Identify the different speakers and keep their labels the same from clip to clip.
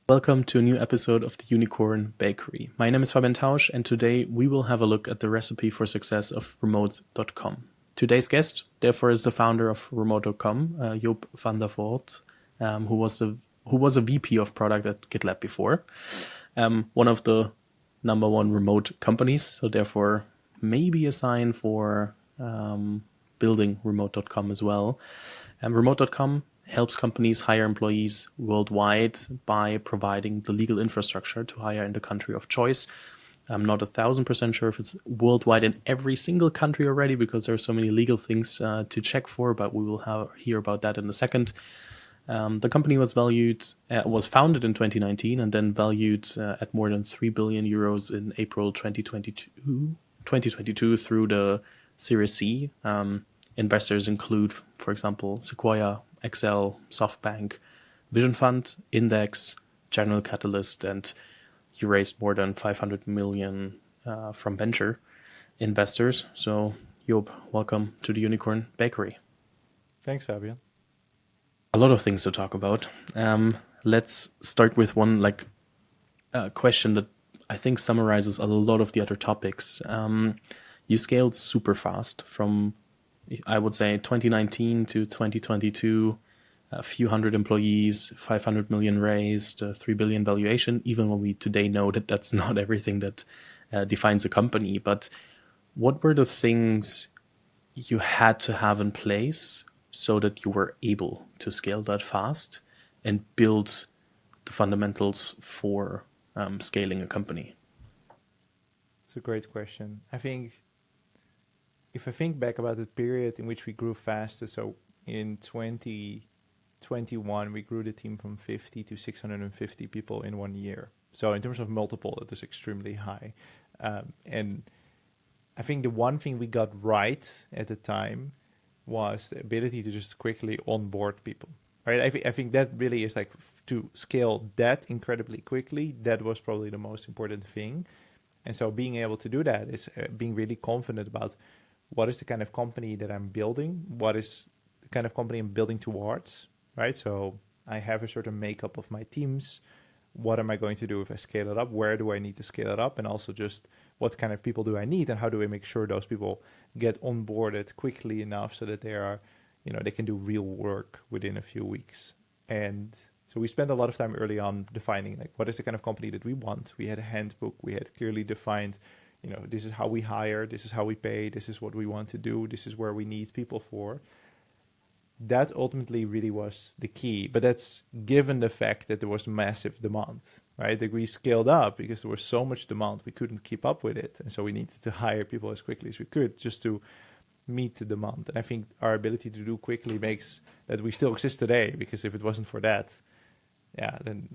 Speaker 1: Welcome to a new episode of the Unicorn Bakery. My name is Fabian and today we will have a look at the recipe for success of remote.com. Today's guest, therefore, is the founder of remote.com, Joop van der Voort, who was a VP of product at GitLab before, one of the number one remote companies, so therefore maybe a sign for building remote.com as well. Remote.com helps companies hire employees worldwide by providing the legal infrastructure to hire in the country of choice. I'm not 1,000% sure if it's worldwide in every single country already because there are so many legal things to check for, but we will hear about that in a second. The company was founded in 2019 and then valued at more than 3 billion euros in April 2022 through the Series C. Investors include, for example, Sequoia, Accel, SoftBank, Vision Fund, Index, General Catalyst, and you raised more than 500 million from venture investors. So, Joop, welcome to the Unicorn Bakery.
Speaker 2: Thanks, Fabian.
Speaker 1: A lot of things to talk about. Let's start with one question that I think summarizes a lot of the other topics. You scaled super fast from, I would say, 2019 to 2022, a few hundred employees, 500 million raised, 3 billion valuation, even when we today know that that's not everything that defines a company. But what were the things you had to have in place so that you were able to scale that fast and build the fundamentals for scaling a company?
Speaker 2: It's a great question. If I think back about the period in which we grew fastest, so in 2021, we grew the team from 50 to 650 people in 1 year. So in terms of multiple, it was extremely high. And I think the one thing we got right at the time was the ability to just quickly onboard people. Right? I think that really is like to scale that incredibly quickly. That was probably the most important thing. And so being able to do that is being really confident about what is the kind of company that I'm building? What is the kind of company I'm building towards, right? So I have a certain makeup of my teams. What am I going to do if I scale it up? Where do I need to scale it up? And also just what kind of people do I need and how do I make sure those people get onboarded quickly enough so that they are, they can do real work within a few weeks. And so we spent a lot of time early on defining like what is the kind of company that we want. We had a handbook. We had clearly defined this is how we hire, this is how we pay, this is what we want to do, this is where we need people for. That ultimately really was the key, but that's given the fact that there was massive demand, right? That we scaled up because there was so much demand, we couldn't keep up with it. And so we needed to hire people as quickly as we could just to meet the demand. And I think our ability to do quickly makes that we still exist today, because if it wasn't for that, then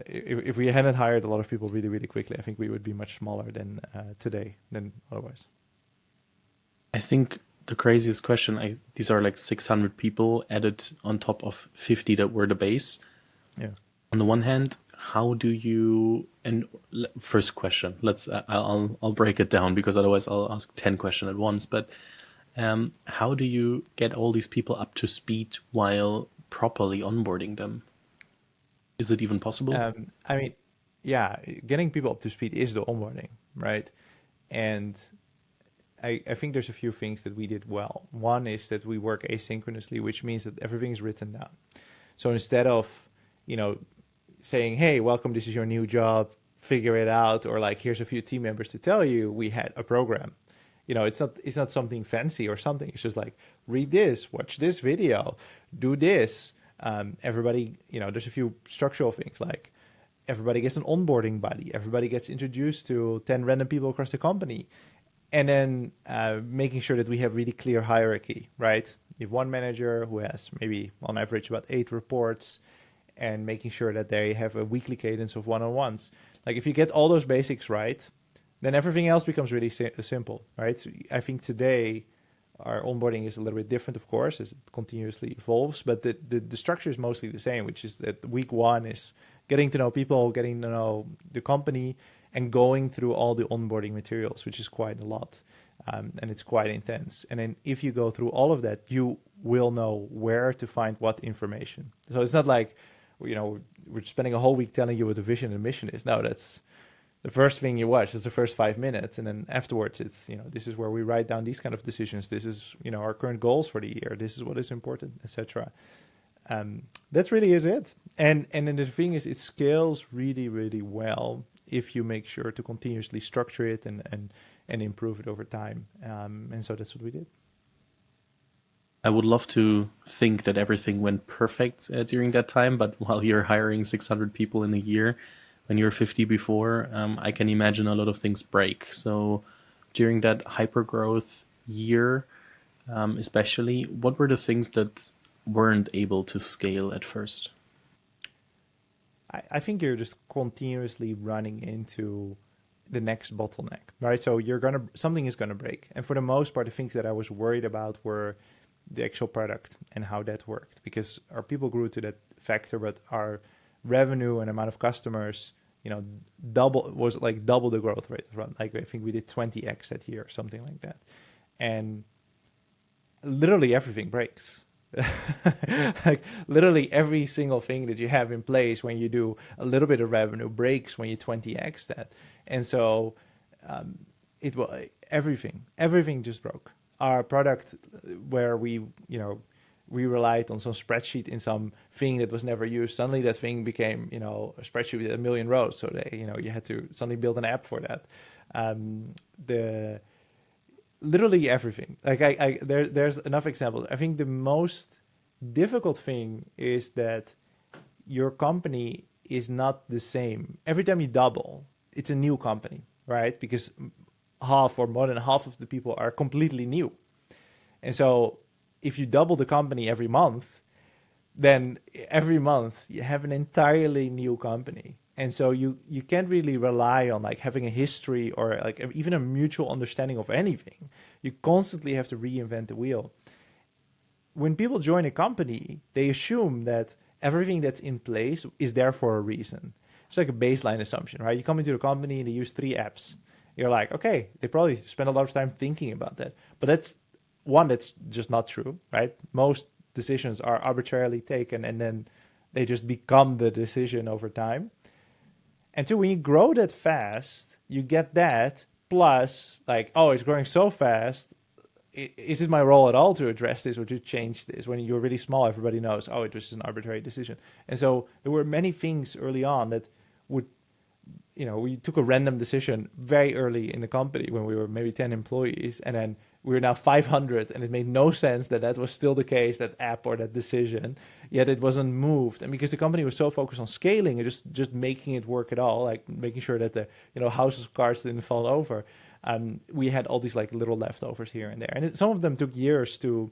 Speaker 2: if we hadn't hired a lot of people really, really quickly, I think we would be much smaller than today than otherwise.
Speaker 1: I think the craziest question, these are like 600 people added on top of 50 that were the base.
Speaker 2: Yeah.
Speaker 1: On the one hand, how do you, and first question, I'll break it down because otherwise I'll ask 10 questions at once. But how do you get all these people up to speed while properly onboarding them? Is it even possible?
Speaker 2: Getting people up to speed is the onboarding, right? And I think there's a few things that we did well. One is that we work asynchronously, which means that everything is written down. So instead of, saying, hey, welcome, this is your new job, figure it out, or like, here's a few team members to tell you, we had a program. It's not something fancy or something. It's just like, read this, watch this video, do this. Everybody, there's a few structural things like everybody gets an onboarding buddy. Everybody gets introduced to 10 random people across the company. And then making sure that we have really clear hierarchy, right? You have one manager who has maybe on average about 8 reports and making sure that they have a weekly cadence of one-on-ones. Like if you get all those basics right, then everything else becomes really simple, right? So I think today our onboarding is a little bit different, of course, as it continuously evolves, but the structure is mostly the same, which is that week one is getting to know people, getting to know the company, and going through all the onboarding materials, which is quite a lot, and it's quite intense. And then if you go through all of that, you will know where to find what information. So it's not like we're spending a whole week telling you what the vision and mission is. No, that's the first thing you watch. It's the first 5 minutes, and then afterwards, it's this is where we write down these kind of decisions. This is our current goals for the year. This is what is important, etc. That really is it. And then the thing is, it scales really, really well if you make sure to continuously structure it and improve it over time. And so that's what we did.
Speaker 1: I would love to think that everything went perfect during that time, but while you're hiring 600 people in a year, when you're 50 before, I can imagine a lot of things break. So during that hypergrowth year, especially, what were the things that weren't able to scale at first?
Speaker 2: I think you're just continuously running into the next bottleneck, right? So something is gonna break. And for the most part, the things that I was worried about were the actual product and how that worked, because our people grew to that factor, but our revenue and amount of customers, double the growth rate. Like I think we did 20x that year, something like that. And literally everything breaks. Like literally every single thing that you have in place when you do a little bit of revenue breaks when you 20x that. And so it was everything just broke. Our product, where we relied on some spreadsheet in some thing that was never used, suddenly that thing became a spreadsheet with 1 million rows. So you had to suddenly build an app for that. Literally everything. Like there's enough examples. I think the most difficult thing is that your company is not the same. Every time you double, it's a new company, right? Because half or more than half of the people are completely new. And so if you double the company every month, then every month you have an entirely new company. And so you can't really rely on like having a history or like even a mutual understanding of anything. You constantly have to reinvent the wheel. When people join a company, they assume that everything that's in place is there for a reason. It's like a baseline assumption, right? You come into a company and they use 3 apps. You're like, okay, they probably spend a lot of time thinking about that. But that's just not true, right? Most decisions are arbitrarily taken and then they just become the decision over time. And 2, when you grow that fast, you get that plus like, oh, it's growing so fast. Is it my role at all to address this or to change this? When you're really small, everybody knows, oh, it was just an arbitrary decision. And so there were many things early on that would, we took a random decision very early in the company when we were maybe 10 employees, and then we were now 500, and it made no sense that was still the case, that app or that decision, yet it wasn't moved. And because the company was so focused on scaling and just making it work at all, like making sure that the house of cards didn't fall over, we had all these like little leftovers here and there. And some of them took years to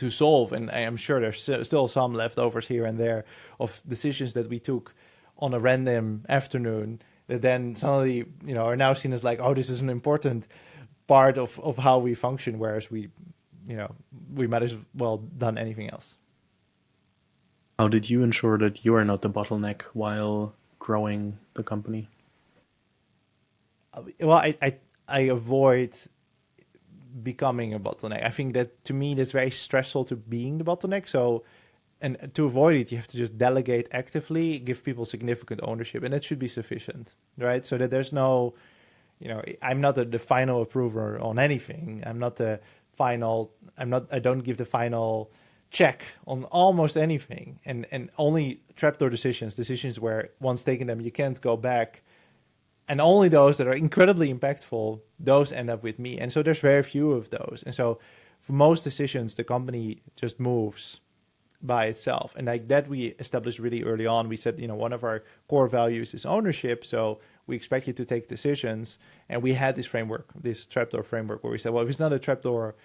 Speaker 2: solve, and I am sure there's still some leftovers here and there of decisions that we took on a random afternoon that then suddenly, are now seen as like, oh, this is an important part of how we function, whereas we might as well done anything else.
Speaker 1: How did you ensure that you are not the bottleneck while growing the company?
Speaker 2: Well, I avoid becoming a bottleneck. I think that to me, that's very stressful to being the bottleneck. So, and to avoid it, you have to just delegate actively, give people significant ownership, and that should be sufficient, right? So that there's no, I'm not the final approver on anything. I don't give the final check on almost anything, and only trapdoor decisions where once taking them, you can't go back. And only those that are incredibly impactful, those end up with me. And so there's very few of those. And so for most decisions, the company just moves by itself. And like that we established really early on. We said, one of our core values is ownership. So we expect you to take decisions. And we had this framework, this trapdoor framework, where we said, well, if it's not a trapdoor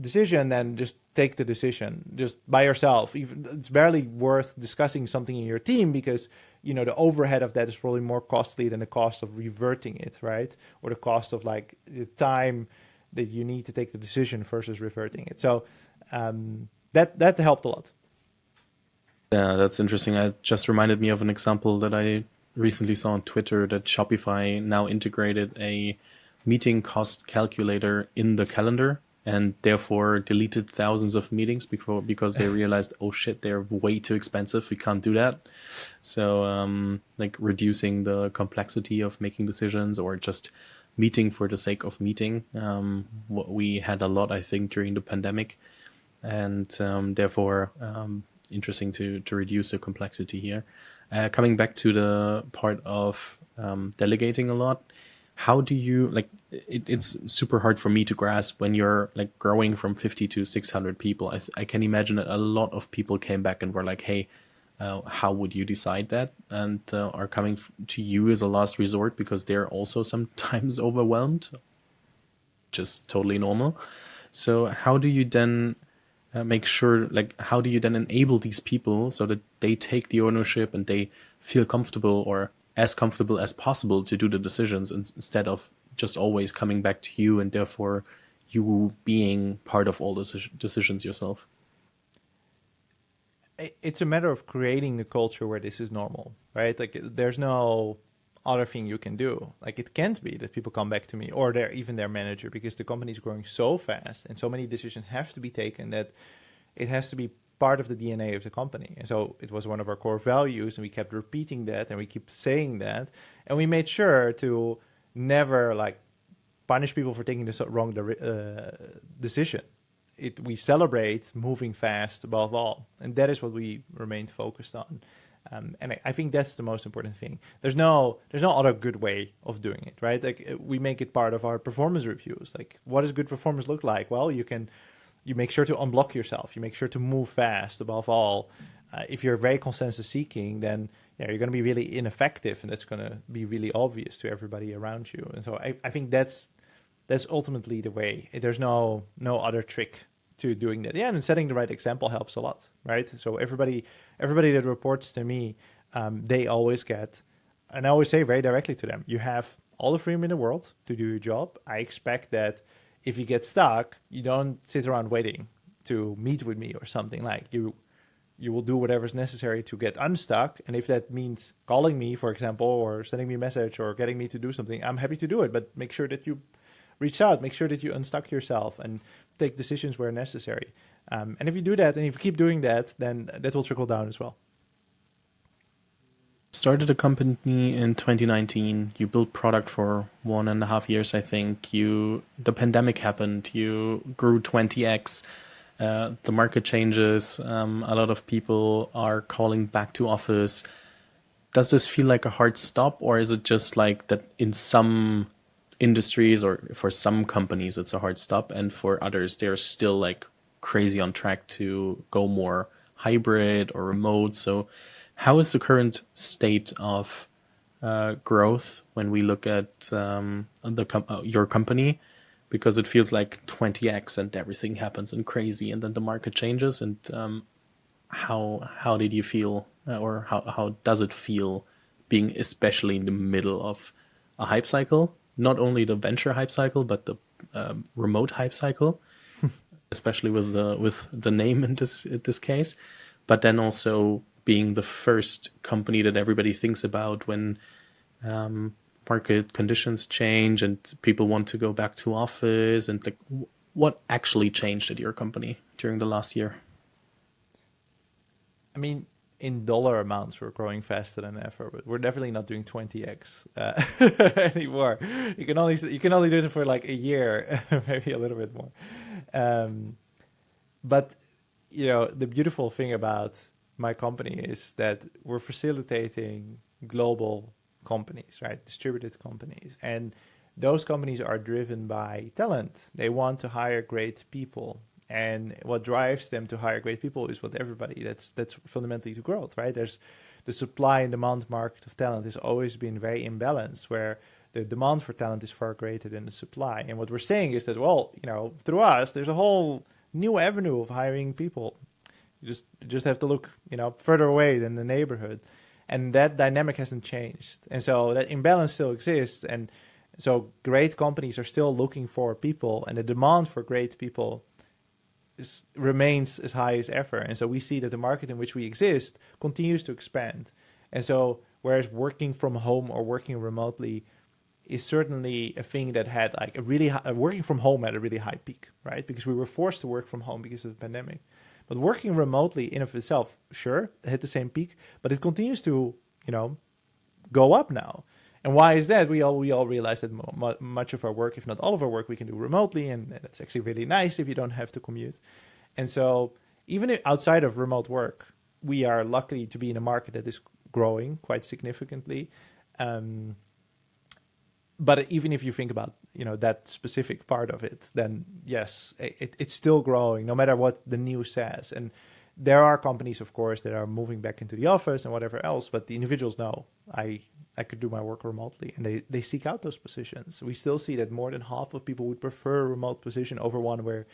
Speaker 2: decision, then just take the decision just by yourself. Even it's barely worth discussing something in your team because the overhead of that is probably more costly than the cost of reverting it, right? Or the cost of like the time that you need to take the decision versus reverting it. So that helped a lot.
Speaker 1: Yeah, that's interesting. It just reminded me of an example that I recently saw on Twitter, that Shopify now integrated a meeting cost calculator in the calendar. and therefore deleted thousands of meetings because they realized, oh shit, they're way too expensive. We can't do that. So like reducing the complexity of making decisions or just meeting for the sake of meeting. What we had a lot, I think, during the pandemic, and therefore interesting to reduce the complexity here. Coming back to the part of delegating a lot, how do you like it's super hard for me to grasp when you're like growing from 50 to 600 people. I can imagine that a lot of people came back and were like, hey, how would you decide that, and are coming to you as a last resort because they're also sometimes overwhelmed, just totally normal. So how do you then make sure, like, how do you then enable these people so that they take the ownership and they feel comfortable or as comfortable as possible to do the decisions instead of just always coming back to you and therefore you being part of all the decisions yourself?
Speaker 2: It's a matter of creating the culture where this is normal, right? Like there's no other thing you can do. Like it can't be that people come back to me or even their manager, because the company is growing so fast and so many decisions have to be taken that it has to be part of the DNA of the company. And so it was one of our core values, and we kept repeating that and we keep saying that, and we made sure to never like punish people for taking the wrong decision. We celebrate moving fast above all, and that is what we remained focused on. And I think that's the most important thing. There's no other good way of doing it, right? Like we make it part of our performance reviews. Like, what does good performance look like? Well, you make sure to unblock yourself. You make sure to move fast above all. If you're very consensus seeking, then you're going to be really ineffective, and that's going to be really obvious to everybody around you. And so I think that's ultimately the way. There's no other trick to doing that. Yeah, and setting the right example helps a lot, right? So everybody that reports to me, they always get, and I always say very directly to them, you have all the freedom in the world to do your job. I expect that if you get stuck, you don't sit around waiting to meet with me or something. Like you will do whatever's necessary to get unstuck. And if that means calling me, for example, or sending me a message or getting me to do something, I'm happy to do it. But make sure that you reach out, make sure that you unstuck yourself and take decisions where necessary. And if you do that, and if you keep doing that, then that will trickle down as well.
Speaker 1: Started a company in 2019. You built product for 1.5 years, I think. The pandemic happened. You grew 20x. The market changes. A lot of people are calling back to office. Does this feel like a hard stop, or is it just like that in some industries or for some companies it's a hard stop, and for others they're still like crazy on track to go more hybrid or remote? So how is the current state of growth when we look at your company? Because it feels like 20x and everything happens and crazy, and then the market changes. And how did you feel, or how does it feel being especially in the middle of a hype cycle? Not only the venture hype cycle, but the remote hype cycle, especially with the name in this case. But then also being the first company that everybody thinks about when market conditions change and people want to go back to office. And like, what actually changed at your company during the last year?
Speaker 2: I mean, in dollar amounts, we're growing faster than ever, but we're definitely not doing 20x anymore. You can only do it for like a year, maybe a little bit more. But the beautiful thing about my company is that we're facilitating global companies, right? Distributed companies, and those companies are driven by talent. They want to hire great people. And what drives them to hire great people is that's fundamentally to growth, right? There's the supply and demand market of talent has always been very imbalanced, where the demand for talent is far greater than the supply. And what we're saying is that, through us, there's a whole new avenue of hiring people. You just have to look, further away than the neighborhood. And that dynamic hasn't changed. And so that imbalance still exists. And so great companies are still looking for people, and the demand for great people remains as high as ever. And so we see that the market in which we exist continues to expand. And so whereas working from home or working remotely is certainly a thing that had like a really high, working from home at a really high peak, right? Because we were forced to work from home because of the pandemic. But working remotely in of itself, sure, hit the same peak, but it continues to, go up now. And why is that? We all realize that much of our work, if not all of our work, we can do remotely, and that's actually really nice if you don't have to commute. And so even outside of remote work, we are lucky to be in a market that is growing quite significantly. But even if you think about that specific part of it, then yes, it's still growing no matter what the news says. And there are companies, of course, that are moving back into the office and whatever else, but the individuals know I could do my work remotely, and they seek out those positions. We still see that more than half of people would prefer a remote position over one where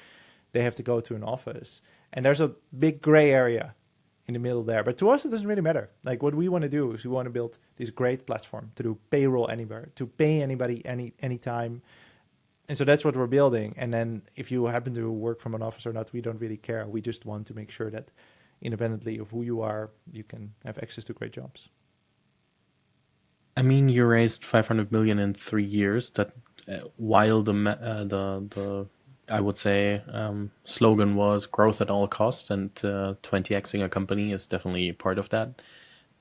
Speaker 2: they have to go to an office. And there's a big gray area in the middle there. But to us, it doesn't really matter. Like, what we want to do is we want to build this great platform to do payroll anywhere, to pay anybody anytime. And so that's what we're building. And then if you happen to work from an office or not, we don't really care. We just want to make sure that independently of who you are, you can have access to great jobs.
Speaker 1: I mean, you raised 500 million in 3 years. That while the I would say slogan was growth at all cost, and 20xing a company is definitely part of that.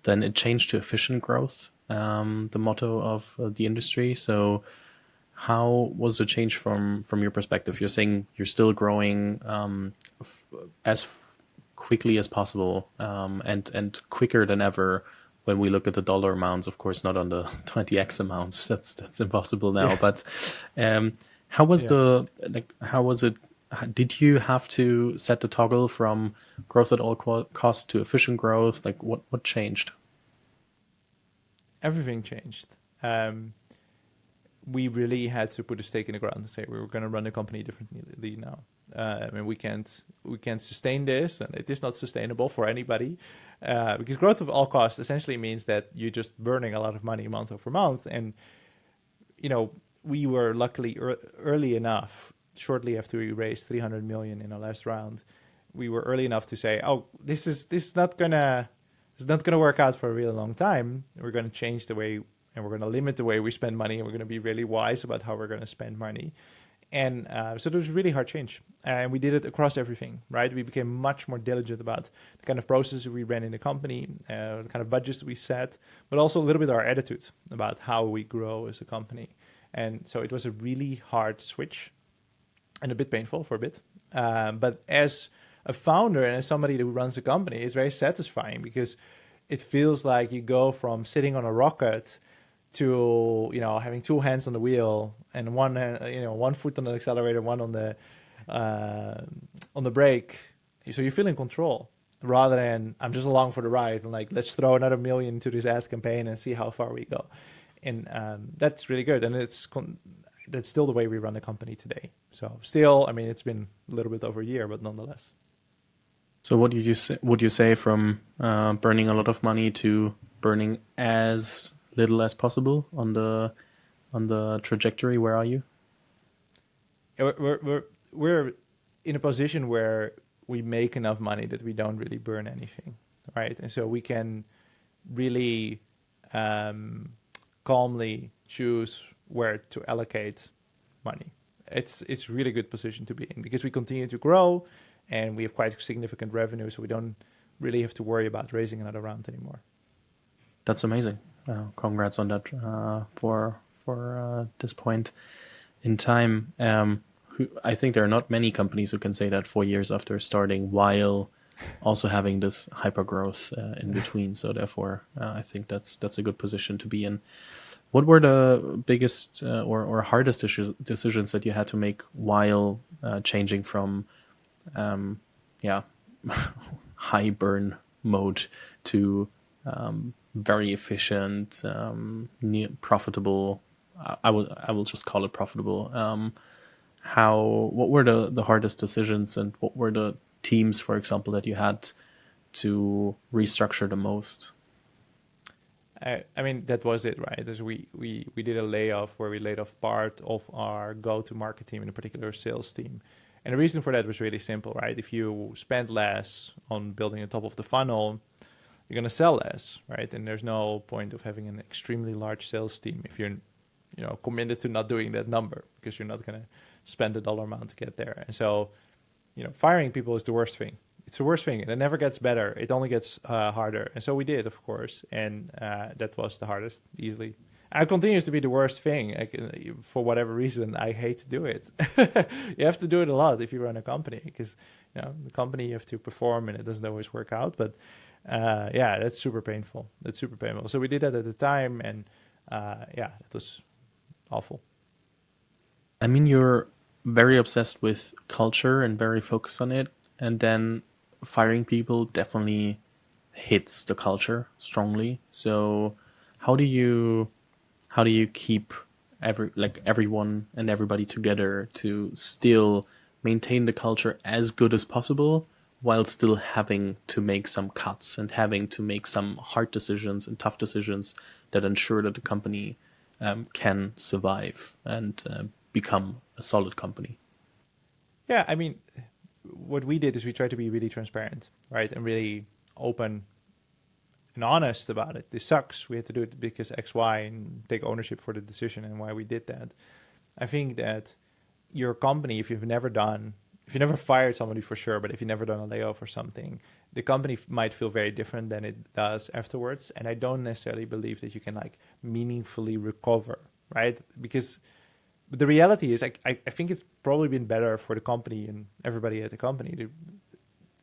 Speaker 1: Then it changed to efficient growth, the motto of the industry. So how was the change from your perspective? You're saying you're still growing as quickly as possible, and quicker than ever. When we look at the dollar amounts, of course, not on the 20x amounts. That's impossible now. Yeah. But how was how was it? Did you have to set the toggle from growth at all cost to efficient growth? Like, what changed?
Speaker 2: Everything changed. We really had to put a stake in the ground and say we were going to run the company differently now. I mean, we can't sustain this, and it is not sustainable for anybody, because growth of all costs essentially means that you're just burning a lot of money month over month. And we were luckily early enough. Shortly after we raised 300 million in our last round, we were early enough to say, "Oh, this is not gonna work out for a really long time. We're going to change the way, and we're going to limit the way we spend money, and we're going to be really wise about how we're going to spend money." And so it was a really hard change. And we did it across everything, right? We became much more diligent about the kind of processes we ran in the company, the kind of budgets we set, but also a little bit our attitude about how we grow as a company. And so it was a really hard switch and a bit painful for a bit. But as a founder and as somebody who runs a company, it's very satisfying because it feels like you go from sitting on a rocket to having two hands on the wheel and one foot on the accelerator, one on the brake. So you feel in control rather than I'm just along for the ride and like let's throw another million into this ad campaign and see how far we go. And that's really good. And that's still the way we run the company today. So still, I mean, it's been a little bit over a year, but nonetheless.
Speaker 1: So what would you say from burning a lot of money to burning as little as possible on the trajectory? Where are you?
Speaker 2: We're in a position where we make enough money that we don't really burn anything, right? And so we can really calmly choose where to allocate money. It's a really good position to be in because we continue to grow and we have quite significant revenue, so we don't really have to worry about raising another round anymore.
Speaker 1: That's amazing. Congrats on that for this point in time. I think there are not many companies who can say that 4 years after starting while also having this hyper growth in between. So therefore, I think that's a good position to be in. What were the biggest or hardest decisions that you had to make while changing from high burn mode to very efficient, profitable? I will just call it profitable. What were the hardest decisions, and what were the teams, for example, that you had to restructure the most?
Speaker 2: I mean, that was it, right? As we did a layoff where we laid off part of our go-to-market team, in a particular sales team. And the reason for that was really simple, right? If you spend less on building the top of the funnel, you're going to sell less, right? And there's no point of having an extremely large sales team if you're committed to not doing that number because you're not going to spend the dollar amount to get there. And so, firing people is the worst thing. It's the worst thing, and it never gets better. It only gets harder. And so we did, of course, and that was the hardest, easily. And it continues to be the worst thing. For whatever reason, I hate to do it. You have to do it a lot if you run a company because the company you have to perform, and it doesn't always work out. But that's super painful. That's super painful. So we did that at the time, and it was awful.
Speaker 1: I mean, you're very obsessed with culture and very focused on it, and then firing people definitely hits the culture strongly. So how do you keep everyone and everybody together to still maintain the culture as good as possible while still having to make some cuts and having to make some hard decisions and tough decisions that ensure that the company can survive and become a solid company?
Speaker 2: Yeah, I mean, what we did is we tried to be really transparent, right? And really open and honest about it. This sucks. We had to do it because X, Y, and take ownership for the decision and why we did that. I think that your company, if you've never fired somebody for sure, but if you've never done a layoff or something, the company might feel very different than it does afterwards. And I don't necessarily believe that you can meaningfully recover, right? Because the reality is, I think it's probably been better for the company and everybody at the company.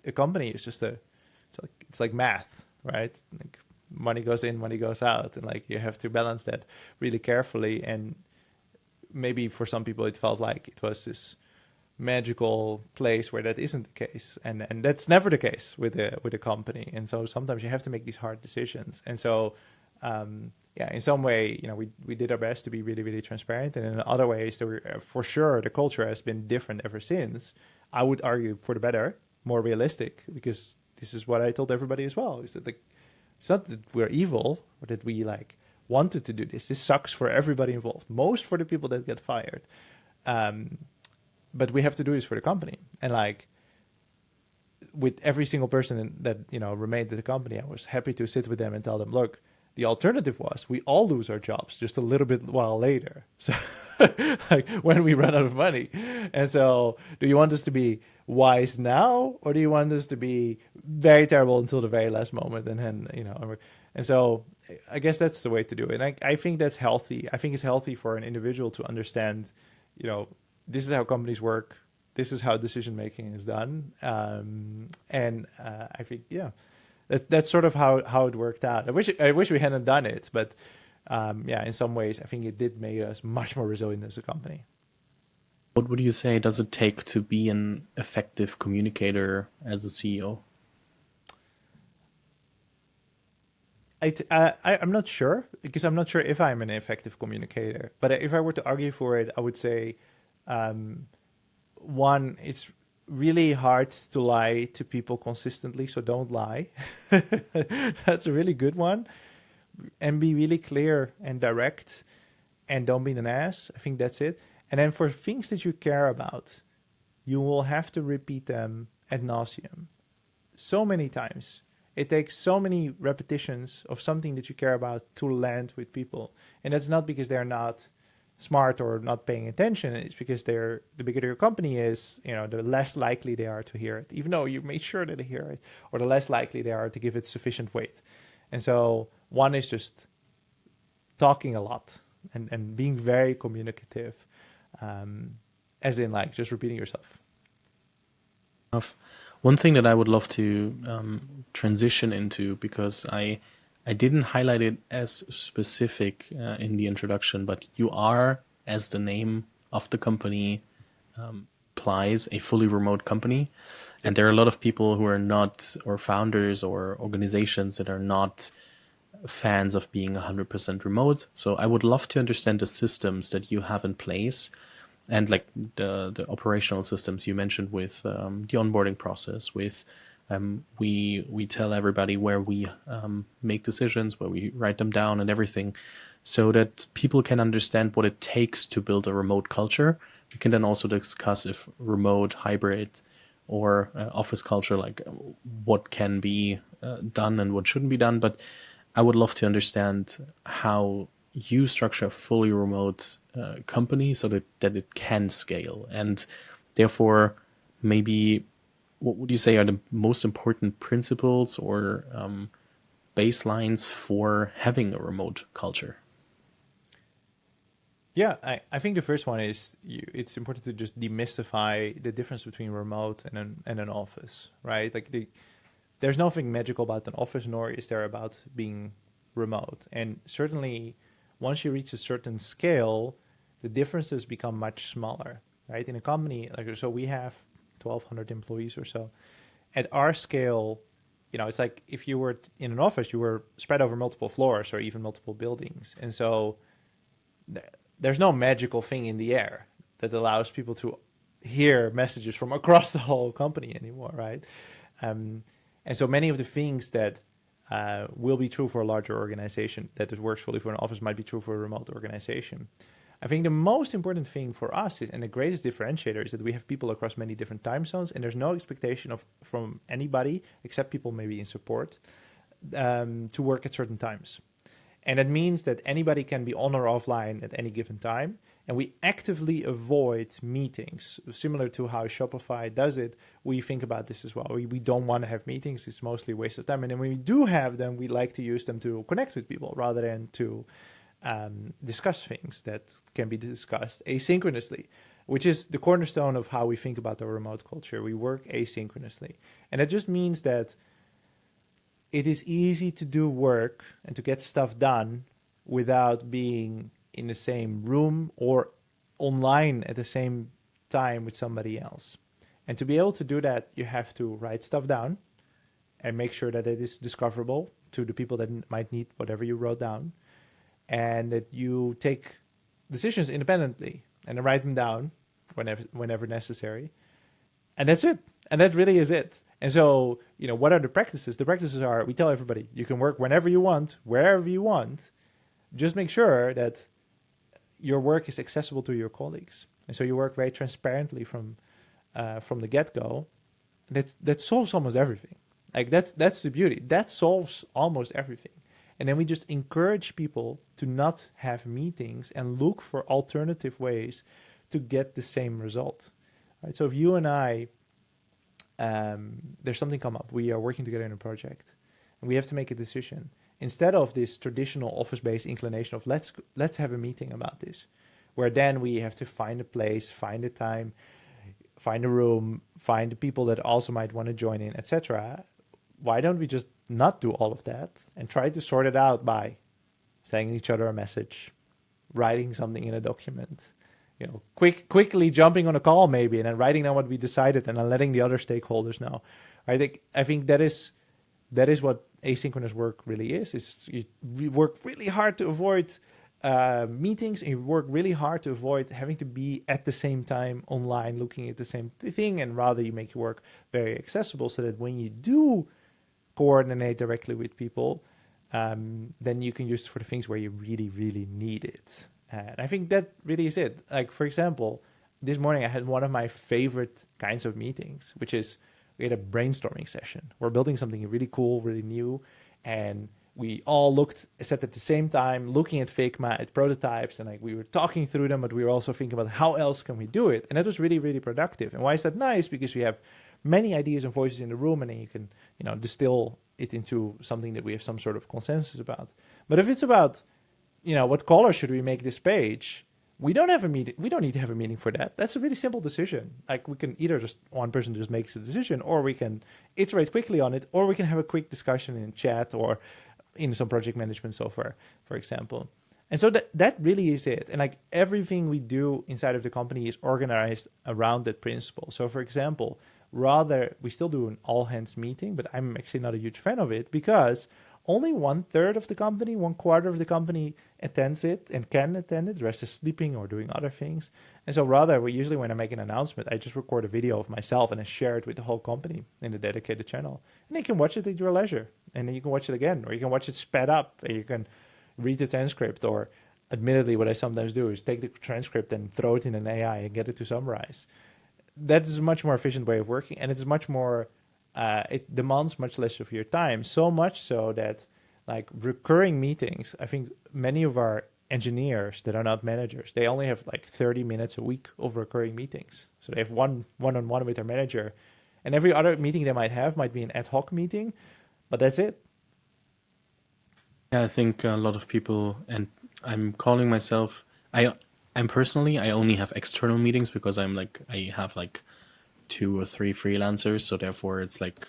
Speaker 2: The company is just it's like math, right? Like money goes in, money goes out, and you have to balance that really carefully. And maybe for some people, it felt like it was this magical place where that isn't the case, and that's never the case with a company. And so sometimes you have to make these hard decisions. And so in some way, we did our best to be really, really transparent. And in other ways, for sure, the culture has been different ever since. I would argue for the better, more realistic, because this is what I told everybody as well, is that it's not that we're evil or that we wanted to do this. This sucks for everybody involved, most for the people that get fired. But we have to do this for the company. And with every single person that remained at the company, I was happy to sit with them and tell them, look, the alternative was we all lose our jobs just a little bit while later. So when we run out of money. And so do you want us to be wise now, or do you want us to be very terrible until the very last moment? And then, and so I guess that's the way to do it. And I think that's healthy. I think it's healthy for an individual to understand, this is how companies work. This is how decision-making is done. I think, that's sort of how it worked out. I wish we hadn't done it, but in some ways, I think it did make us much more resilient as a company.
Speaker 1: What would you say does it take to be an effective communicator as a CEO?
Speaker 2: I'm not sure, because I'm not sure if I'm an effective communicator. But if I were to argue for it, I would say, one, it's really hard to lie to people consistently, so don't lie. That's a really good one. And be really clear and direct, and don't be an ass. I think that's it. And then for things that you care about, you will have to repeat them ad nauseum so many times. It takes so many repetitions of something that you care about to land with people. And that's not because they're not smart or not paying attention. It's because the bigger your company is, the less likely they are to hear it, even though you made sure that they hear it, or the less likely they are to give it sufficient weight. And so one is just talking a lot and being very communicative, as in just repeating yourself.
Speaker 1: One thing that I would love to transition into, because I didn't highlight it as specific in the introduction, but you are, as the name of the company implies, a fully remote company. And there are a lot of people who are not, or founders or organizations that are not fans of being 100% remote. So I would love to understand the systems that you have in place, and the operational systems you mentioned with the onboarding process, with we tell everybody where we make decisions, where we write them down and everything, so that people can understand what it takes to build a remote culture. We can then also discuss if remote, hybrid, or office culture, what can be done and what shouldn't be done. But I would love to understand how you structure a fully remote company so that it can scale? And therefore, maybe what would you say are the most important principles or baselines for having a remote culture?
Speaker 2: Yeah, I think the first one is it's important to just demystify the difference between remote and an office, right? Like there's nothing magical about an office, nor is there about being remote. And certainly, once you reach a certain scale, the differences become much smaller, right? In a company, like so, we have 1,200 employees or so. At our scale, it's like if you were in an office, you were spread over multiple floors or even multiple buildings, and so there's no magical thing in the air that allows people to hear messages from across the whole company anymore, right? And so many of the things that will be true for a larger organization that it works fully for an office might be true for a remote organization. I think the most important thing for us is, and the greatest differentiator is that we have people across many different time zones, and there's no expectation from anybody except people maybe in support to work at certain times. And that means that anybody can be on or offline at any given time. And we actively avoid meetings. Similar to how Shopify does it, we think about this as well. We don't want to have meetings. It's mostly a waste of time. And then when we do have them, we like to use them to connect with people rather than to discuss things that can be discussed asynchronously, which is the cornerstone of how we think about our remote culture. We work asynchronously. And that just means that it is easy to do work and to get stuff done without being in the same room or online at the same time with somebody else. And to be able to do that, you have to write stuff down and make sure that it is discoverable to the people that might need whatever you wrote down, and that you take decisions independently and write them down whenever necessary. And that's it. And that really is it. And so, what are the practices? The practices are, we tell everybody, you can work whenever you want, wherever you want. Just make sure that your work is accessible to your colleagues. And so you work very transparently from the get-go. That solves almost everything. Like that's the beauty. That solves almost everything. And then we just encourage people to not have meetings and look for alternative ways to get the same result. Right? So if you and I, there's something come up, we are working together in a project, and we have to make a decision. Instead of this traditional office-based inclination of let's have a meeting about this, where then we have to find a place, find a time, find a room, find the people that also might want to join in, etc. Why don't we just not do all of that and try to sort it out by sending each other a message, writing something in a document, quickly jumping on a call maybe, and then writing down what we decided and then letting the other stakeholders know. I think that is what asynchronous work really is. You work really hard to avoid meetings, and you work really hard to avoid having to be at the same time online looking at the same thing, and rather you make your work very accessible so that when you do coordinate directly with people, then you can use it for the things where you really, really need it. And I think that really is it. Like, for example, this morning I had one of my favorite kinds of meetings, which is we had a brainstorming session. We're building something really cool, really new, and we all sat at the same time looking at Figma, at prototypes, and we were talking through them, but we were also thinking about how else can we do it. And that was really, really productive. And why is that nice? Because we have many ideas and voices in the room, and then you can, distill it into something that we have some sort of consensus about. But if it's about, what color should we make this page? We don't have a meeting. We don't need to have a meeting for that. That's a really simple decision. Like, we can either just one person just makes a decision, or we can iterate quickly on it, or we can have a quick discussion in chat or in some project management software, for example. And so that really is it. And everything we do inside of the company is organized around that principle. So for example, we still do an all hands meeting, but I'm actually not a huge fan of it because only 1/3 of the company, 1/4 of the company attends it and can attend it. The rest is sleeping or doing other things. And so rather, usually when I make an announcement, I just record a video of myself and I share it with the whole company in a dedicated channel. And you can watch it at your leisure. And then you can watch it again, or you can watch it sped up, and you can read the transcript. Or admittedly, what I sometimes do is take the transcript and throw it in an AI and get it to summarize. That is a much more efficient way of working, and it's much more, it demands much less of your time, so much so that recurring meetings, I think many of our engineers that are not managers, they only have like 30 minutes a week of recurring meetings. So they have one-on-one with their manager, and every other meeting they might have might be an ad hoc meeting, but that's it.
Speaker 1: Yeah, I think a lot of people, and I'm calling myself, I'm personally, I only have external meetings because I have like 2 or 3 freelancers, so therefore it's like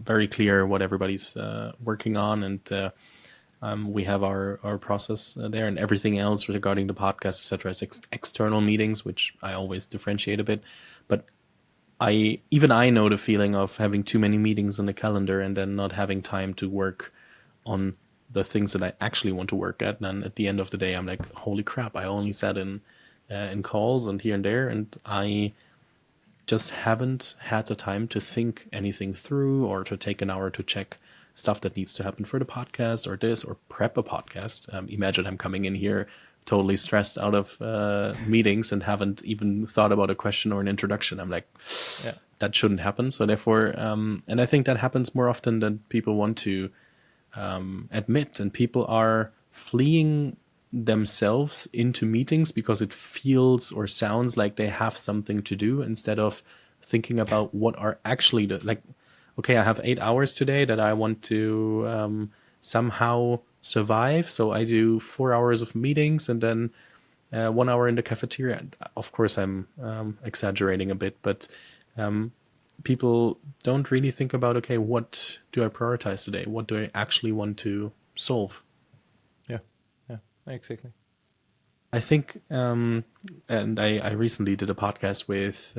Speaker 1: very clear what everybody's working on, and we have our process there, and everything else regarding the podcast, etc., is external meetings, which I always differentiate a bit. But I know the feeling of having too many meetings on the calendar and then not having time to work on the things that I actually want to work at. And then at the end of the day, I'm like, holy crap! I only sat in calls and here and there, and I just haven't had the time to think anything through or to take an hour to check stuff that needs to happen for the podcast or this or prep a podcast. Imagine I'm coming in here totally stressed out of meetings and haven't even thought about a question or an introduction. I'm like,
Speaker 2: Yeah.
Speaker 1: that shouldn't happen. So therefore, and I think that happens more often than people want to admit, and people are fleeing themselves into meetings because it feels or sounds like they have something to do instead of thinking about what are actually the, like, okay, I have 8 hours today that I want to somehow survive, so I do 4 hours of meetings and then 1 hour in the cafeteria. Of course I'm exaggerating a bit, but people don't really think about, okay, what do I prioritize today? What do I actually want to solve?
Speaker 2: Yeah. Exactly.
Speaker 1: I think, and I recently did a podcast with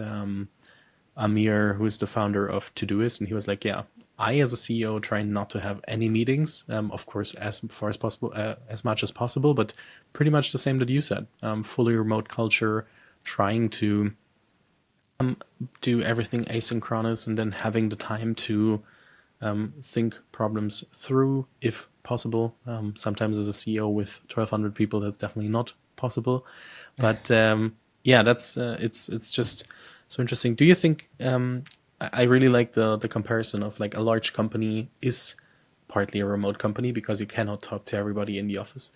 Speaker 1: Amir, who is the founder of Todoist, and he was like, yeah, I as a CEO try not to have any meetings, of course, as far as possible, as much as possible, but pretty much the same that you said. Fully remote culture, trying to do everything asynchronous, and then having the time to think problems through if possible. Sometimes as a CEO with 1,200 people, that's definitely not possible. But yeah, that's it's just so interesting. Do you think I really like the comparison of like a large company is partly a remote company because you cannot talk to everybody in the office.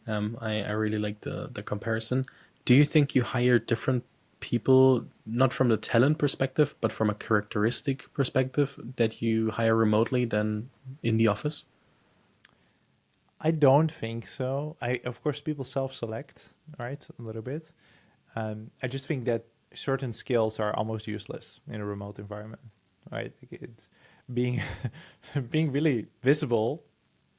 Speaker 1: I really like the comparison. Do you think you hire different people, not from the talent perspective, but from a characteristic perspective, that you hire remotely than in the office?
Speaker 2: I don't think so. Of course, people self-select, right, a little bit. I just think that certain skills are almost useless in a remote environment, right? Like it's being being really visible.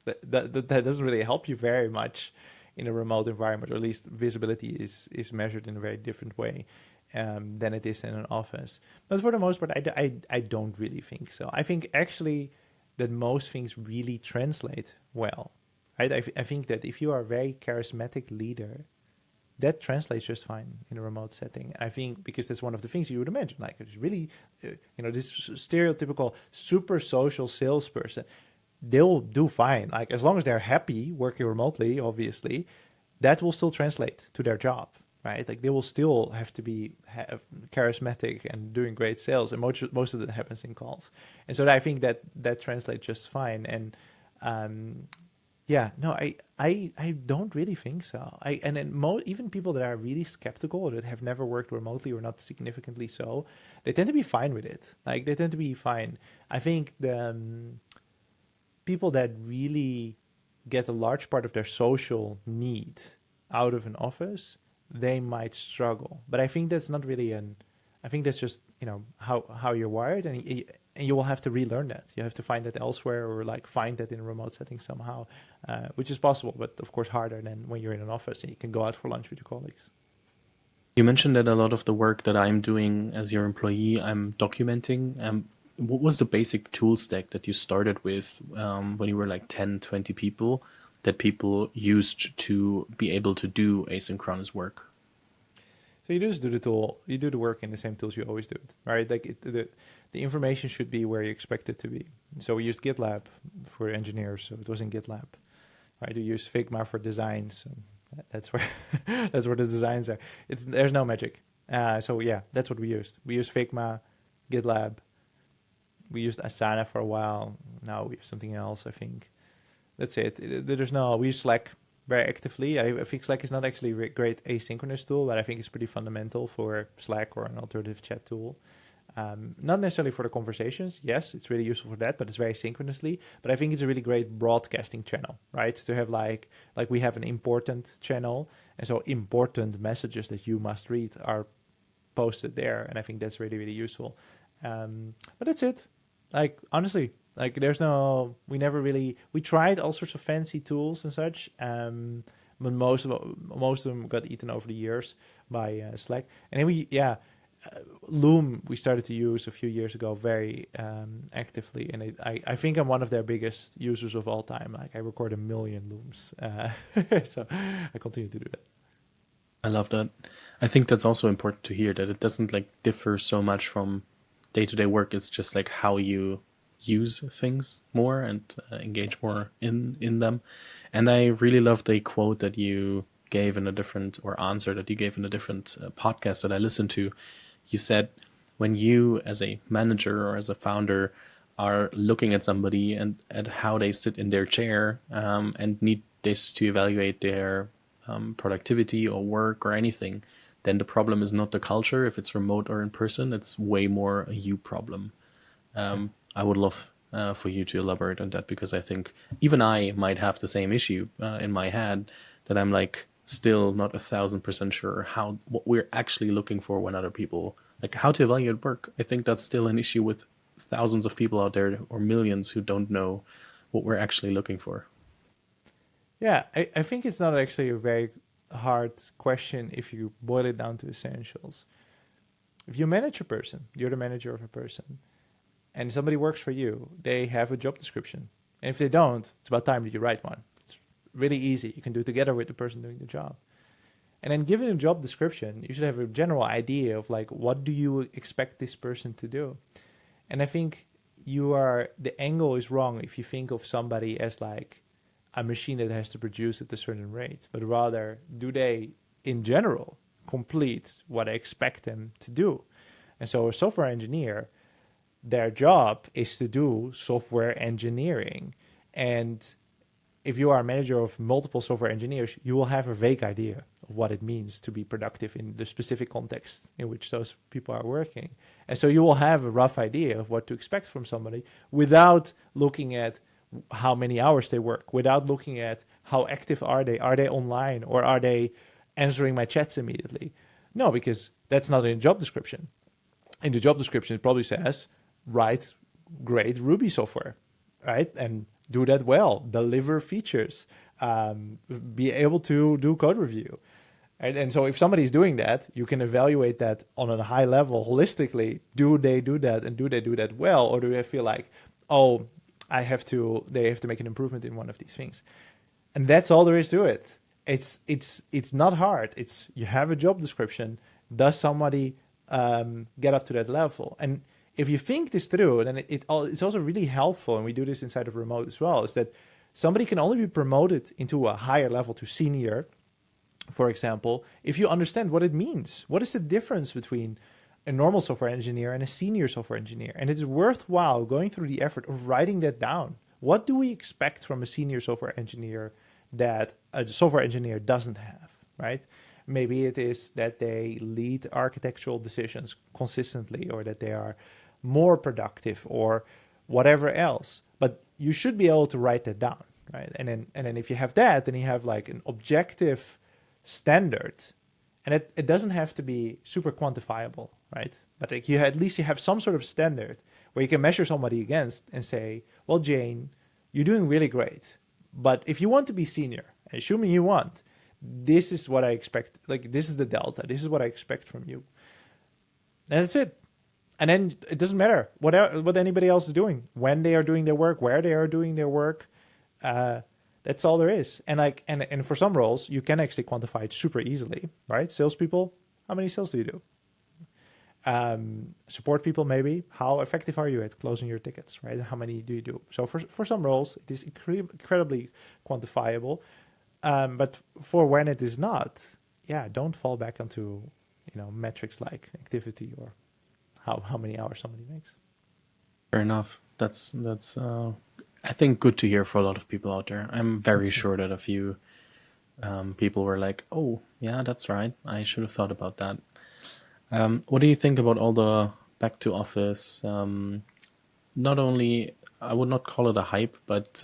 Speaker 2: That doesn't really help you very much in a remote environment, or at least visibility is measured in a very different way than it is in an office. But for the most part, I don't really think so. I think actually that most things really translate well. Right? I think that if you are a very charismatic leader, that translates just fine in a remote setting. I think because that's one of the things you would imagine, like it's really, this stereotypical super social salesperson, they'll do fine. Like as long as they're happy working remotely, obviously, that will still translate to their job, right? Like they will still have to be charismatic and doing great sales, and most of that happens in calls. And so I think that translates just fine. And yeah, no, I don't really think so. And then even people that are really skeptical or that have never worked remotely or not significantly so, they tend to be fine with it. Like they tend to be fine. I think the people that really get a large part of their social need out of an office, they might struggle. But I think that's not really I think that's just how you're wired, and you will have to relearn that. You have to find that elsewhere, or like find that in a remote setting somehow, which is possible, but of course harder than when you're in an office and you can go out for lunch with your colleagues.
Speaker 1: You mentioned that a lot of the work that I'm doing as your employee, I'm documenting. What was the basic tool stack that you started with when you were like 10, 20 people that people used to be able to do asynchronous work?
Speaker 2: So you just do you do the work in the same tools you always do it, right? Like the information should be where you expect it to be. So we used GitLab for engineers, so it was in GitLab, right? We use Figma for designs. So that's where that's where the designs are. There's no magic. So yeah, that's what we used. We used Figma, GitLab. We used Asana for a while. Now we have something else, I think. That's it. We use Slack, very actively. I think Slack is not actually a great asynchronous tool, but I think it's pretty fundamental for Slack or an alternative chat tool. Not necessarily for the conversations. Yes, it's really useful for that, but it's very synchronously. But I think it's a really great broadcasting channel, right? To have like we have an important channel, and so important messages that you must read are posted there, and I think that's really, really useful. But that's it. Like, honestly, like we tried all sorts of fancy tools and such, but most of them got eaten over the years by Slack. And then Loom we started to use a few years ago very actively, and I think I'm one of their biggest users of all time. Like, I record 1 million Looms, so I continue to do that.
Speaker 1: I love that. I think that's also important to hear, that it doesn't like differ so much from day-to-day work. It's just like how you use things more and engage more in them. And I really love the quote that you gave in a different, or answer that you gave in a different podcast that I listened to. You said, when you as a manager or as a founder are looking at somebody and at how they sit in their chair, and need this to evaluate their productivity or work or anything, then the problem is not the culture. If it's remote or in person, it's way more a you problem. I would love for you to elaborate on that, because I think even I might have the same issue in my head, that I'm like still not 1,000% sure what we're actually looking for when other people, like how to evaluate work. I think that's still an issue with thousands of people out there, or millions, who don't know what we're actually looking for.
Speaker 2: Yeah, I think it's not actually a very hard question if you boil it down to essentials. If you manage a person, you're the manager of a person, and somebody works for you, they have a job description. And if they don't, it's about time that you write one. It's really easy. You can do it together with the person doing the job. And then given a job description, you should have a general idea of like, what do you expect this person to do? And I think the angle is wrong if you think of somebody as like a machine that has to produce at a certain rate, but rather, do they in general complete what I expect them to do? And so a software engineer, their job is to do software engineering. And if you are a manager of multiple software engineers, you will have a vague idea of what it means to be productive in the specific context in which those people are working. And so you will have a rough idea of what to expect from somebody without looking at how many hours they work, without looking at how active are they online, or are they answering my chats immediately? No, because that's not in the job description. In the job description, it probably says, write great Ruby software, right? And do that well, deliver features, be able to do code review. And so if somebody is doing that, you can evaluate that on a high level, holistically. Do they do that, and do they do that well? Or do they feel like, oh, they have to make an improvement in one of these things? And that's all there is to it. It's not hard. You have a job description. Does somebody get up to that level? And if you think this through, then it's also really helpful, and we do this inside of remote as well, is that somebody can only be promoted into a higher level to senior, for example, if you understand what it means. What is the difference between a normal software engineer and a senior software engineer? And it's worthwhile going through the effort of writing that down. What do we expect from a senior software engineer that a software engineer doesn't have, right? Maybe it is that they lead architectural decisions consistently, or that they are more productive, or whatever else. But you should be able to write that down, right? And then if you have that, then you have like an objective standard, and it doesn't have to be super quantifiable, right? But like at least you have some sort of standard where you can measure somebody against and say, well, Jane, you're doing really great, but if you want to be senior, assuming you want, this is what I expect. Like, this is the delta. This is what I expect from you. And that's it. And then it doesn't matter what anybody else is doing, when they are doing their work, where they are doing their work. That's all there is. And like, and for some roles, you can actually quantify it super easily, right? Salespeople, how many sales do you do? Support people, maybe. How effective are you at closing your tickets, right? How many do you do? So for some roles, it is incredibly quantifiable. But for when it is not, don't fall back onto metrics like activity or how many hours somebody makes.
Speaker 1: Fair enough. That's I think good to hear for a lot of people out there. I'm very sure that if you People were like, "Oh, yeah, that's right. I should have thought about that." What do you think about all the back to office? Not only, I would not call it a hype, but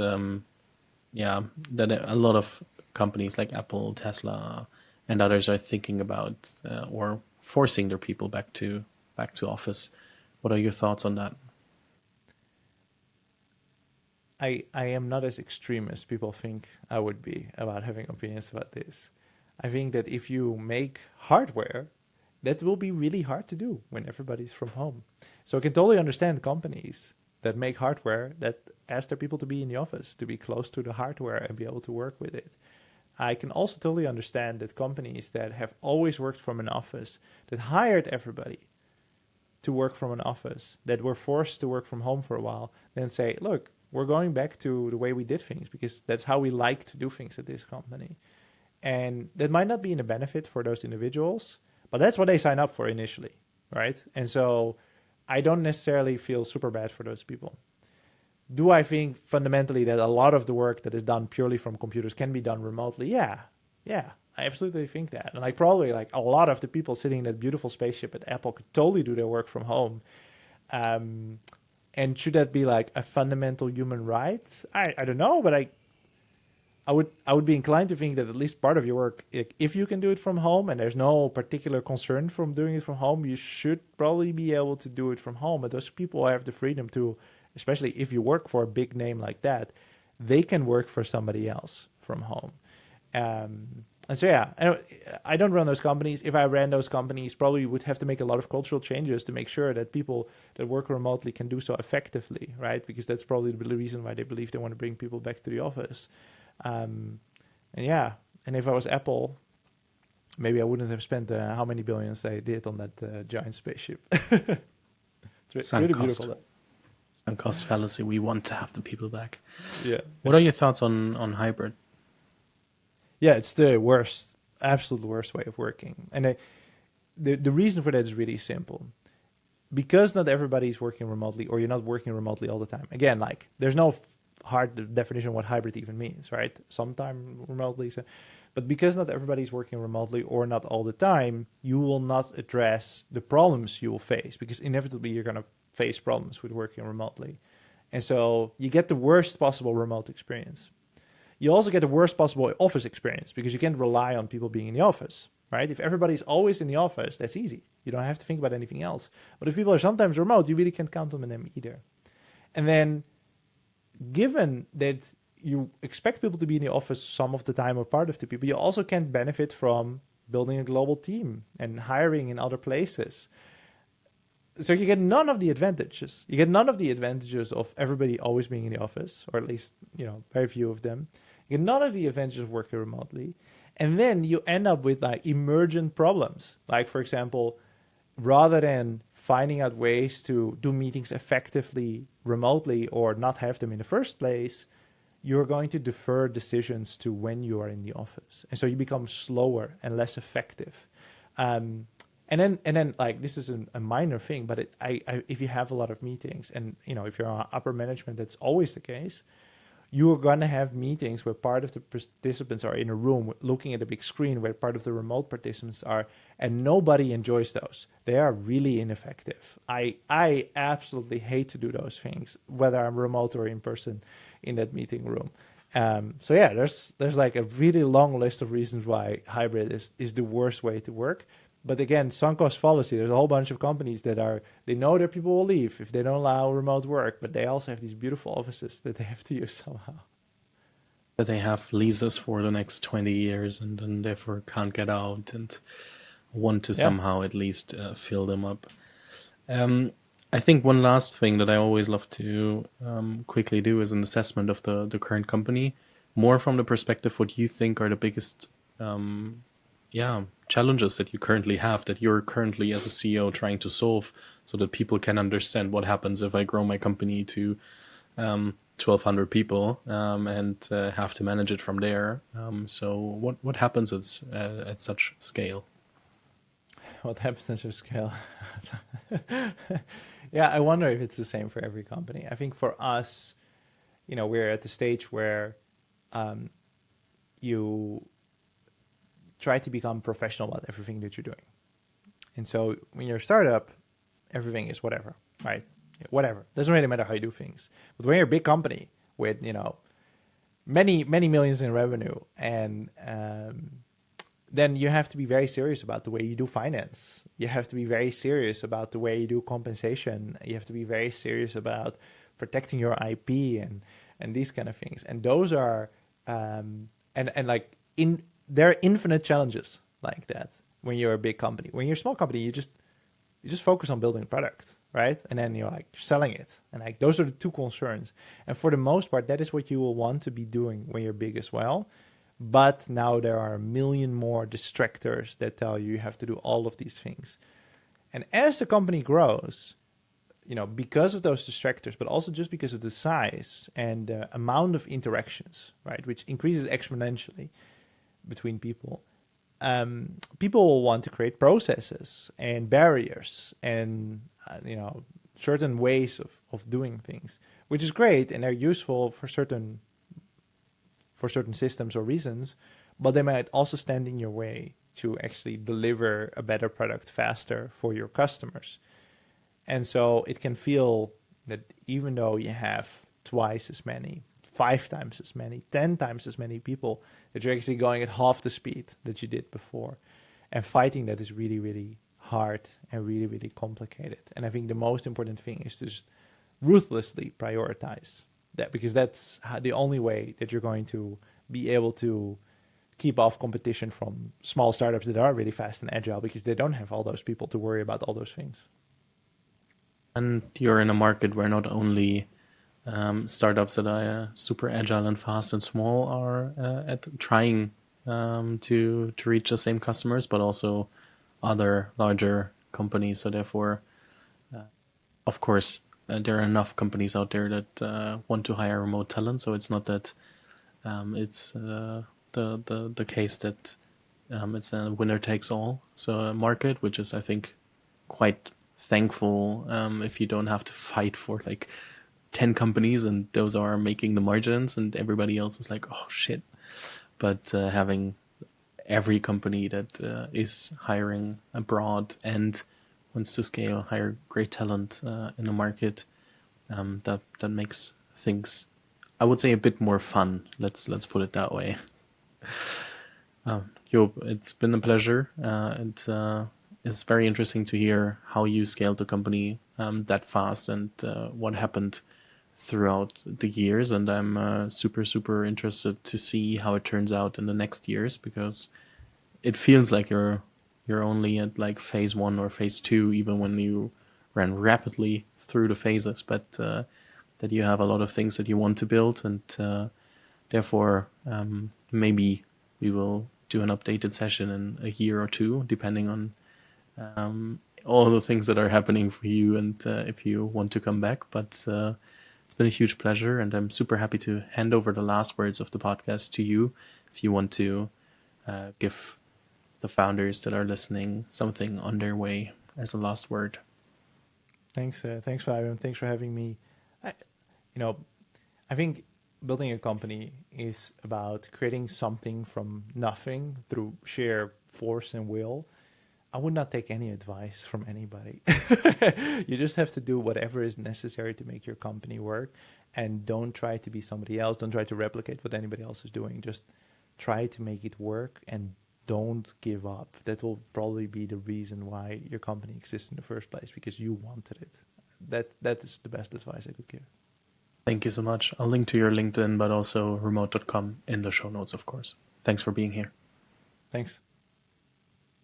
Speaker 1: yeah, that a lot of companies like Apple, Tesla, and others are thinking about or forcing their people back to office. What are your thoughts on that?
Speaker 2: I am not as extreme as people think I would be about having opinions about this. I think that if you make hardware, that will be really hard to do when everybody's from home. So I can totally understand companies that make hardware that ask their people to be in the office, to be close to the hardware and be able to work with it. I can also totally understand that companies that have always worked from an office, that hired everybody to work from an office, that were forced to work from home for a while, then say, look, we're going back to the way we did things because that's how we like to do things at this company. And that might not be in a benefit for those individuals, but that's what they sign up for initially, right? And so I don't necessarily feel super bad for those people. Do I think fundamentally that a lot of the work that is done purely from computers can be done remotely? Yeah. Yeah. I absolutely think that. And like probably like a lot of the people sitting in that beautiful spaceship at Apple could totally do their work from home. Um, and should that be like a fundamental human right? I don't know, but I would be inclined to think that at least part of your work, if you can do it from home and there's no particular concern from doing it from home, you should probably be able to do it from home. But those people have the freedom to, especially if you work for a big name like that, they can work for somebody else from home. And so yeah, I don't run those companies. If I ran those companies, probably would have to make a lot of cultural changes to make sure that people that work remotely can do so effectively, right? Because that's probably the reason why they believe they want to bring people back to the office. Um, and yeah, and if I was Apple, maybe I wouldn't have spent how many billions they did on that giant spaceship. It's
Speaker 1: Sunk
Speaker 2: really
Speaker 1: cost,
Speaker 2: beautiful. Though.
Speaker 1: sunk cost fallacy. We want to have the people back.
Speaker 2: Yeah,
Speaker 1: What are your thoughts on hybrid?
Speaker 2: yeah, it's the worst, absolute worst way of working. And the reason for that is really simple. Because not everybody's working remotely, or you're not working remotely all the time. Again, like there's no hard definition of what hybrid even means, right? Sometime remotely, but because not everybody's working remotely or not all the time, you will not address the problems you will face because inevitably you're going to face problems with working remotely. And so you get the worst possible remote experience. You also get the worst possible office experience because you can't rely on people being in the office, right? If everybody's always in the office, that's easy. You don't have to think about anything else. But if people are sometimes remote, you really can't count on them either. And then given that you expect people to be in the office some of the time or part of the people, you also can't benefit from building a global team and hiring in other places. So you get none of the advantages. You get none of the advantages of everybody always being in the office, or at least, very few of them. You get none of the advantages of working remotely. And then you end up with like emergent problems. Like, for example, rather than finding out ways to do meetings effectively remotely or not have them in the first place, you're going to defer decisions to when you are in the office. And so you become slower and less effective. And then like this is a minor thing, but if you have a lot of meetings and if you're on upper management, that's always the case. You are going to have meetings where part of the participants are in a room looking at a big screen where part of the remote participants are, and nobody enjoys those. They are really ineffective. I absolutely hate to do those things, whether I'm remote or in person in that meeting room. So yeah, there's like a really long list of reasons why hybrid is the worst way to work. But again, sunk cost fallacy. There's a whole bunch of companies they know their people will leave if they don't allow remote work, but they also have these beautiful offices that they have to use somehow.
Speaker 1: That they have leases for the next 20 years and then therefore can't get out and want to
Speaker 2: Yeah.
Speaker 1: somehow at least fill them up. I think one last thing that I always love to quickly do is an assessment of the current company, more from the perspective what you think are the biggest challenges that you currently have, that you're currently as a CEO trying to solve, so that people can understand what happens if I grow my company to 1,200 people and have to manage it from there. So what happens at such scale?
Speaker 2: What happens at your scale? Yeah, I wonder if it's the same for every company. I think for us, we're at the stage where you try to become professional about everything that you're doing. And so when you're a startup, everything is whatever, right? Whatever. Doesn't really matter how you do things. But when you're a big company with, many millions in revenue, and then you have to be very serious about the way you do finance. You have to be very serious about the way you do compensation. You have to be very serious about protecting your IP and these kind of things. And those are there are infinite challenges like that when you're a big company. When you're a small company, you just focus on building a product, right? And then you're selling it. And those are the two concerns. And for the most part, that is what you will want to be doing when you're big as well. But now there are a million more distractors that tell you have to do all of these things. And as the company grows, because of those distractors, but also just because of the size and the amount of interactions, right, which increases exponentially between people, people will want to create processes and barriers and, certain ways of doing things, which is great, and they're useful for certain systems or reasons, but they might also stand in your way to actually deliver a better product faster for your customers. And so it can feel that even though you have twice as many, 5 times as many, 10 times as many people, that you're actually going at half the speed that you did before. And fighting that is really, really hard and really, really complicated. And I think the most important thing is to just ruthlessly prioritize that, because that's the only way that you're going to be able to keep off competition from small startups that are really fast and agile, because they don't have all those people to worry about all those things.
Speaker 1: And you're in a market where not only startups that are super agile and fast and small are trying to reach the same customers, but also other larger companies. So therefore, of course, there are enough companies out there that want to hire remote talent. So it's not that it's the case that it's a winner takes all. So a market, which is, I think, quite thankful if you don't have to fight for 10 companies and those are making the margins and everybody else is like, oh shit. But having every company that is hiring abroad and wants to scale, hire great talent in the market, that makes things, I would say, a bit more fun. Let's put it that way. Job, it's been a pleasure. It's very interesting to hear how you scaled the company that fast and what happened throughout the years. And I'm super interested to see how it turns out in the next years, because it feels like you're only at phase 1 or phase 2, even when you ran rapidly through the phases, but that you have a lot of things that you want to build, and therefore maybe we will do an updated session in a year or 2, depending on all the things that are happening for you and if you want to come back. But it's been a huge pleasure, and I'm super happy to hand over the last words of the podcast to you if you want to give the founders that are listening something on their way as a last word.
Speaker 2: Thanks, Fabian. Thanks for having me. I think building a company is about creating something from nothing through sheer force and will. I would not take any advice from anybody. You just have to do whatever is necessary to make your company work, and don't try to be somebody else. Don't try to replicate what anybody else is doing. Just try to make it work and don't give up. That will probably be the reason why your company exists in the first place, because you wanted it. That is the best advice I could give.
Speaker 1: Thank you so much. I'll link to your LinkedIn, but also remote.com in the show notes, of course. Thanks for being here.
Speaker 2: Thanks.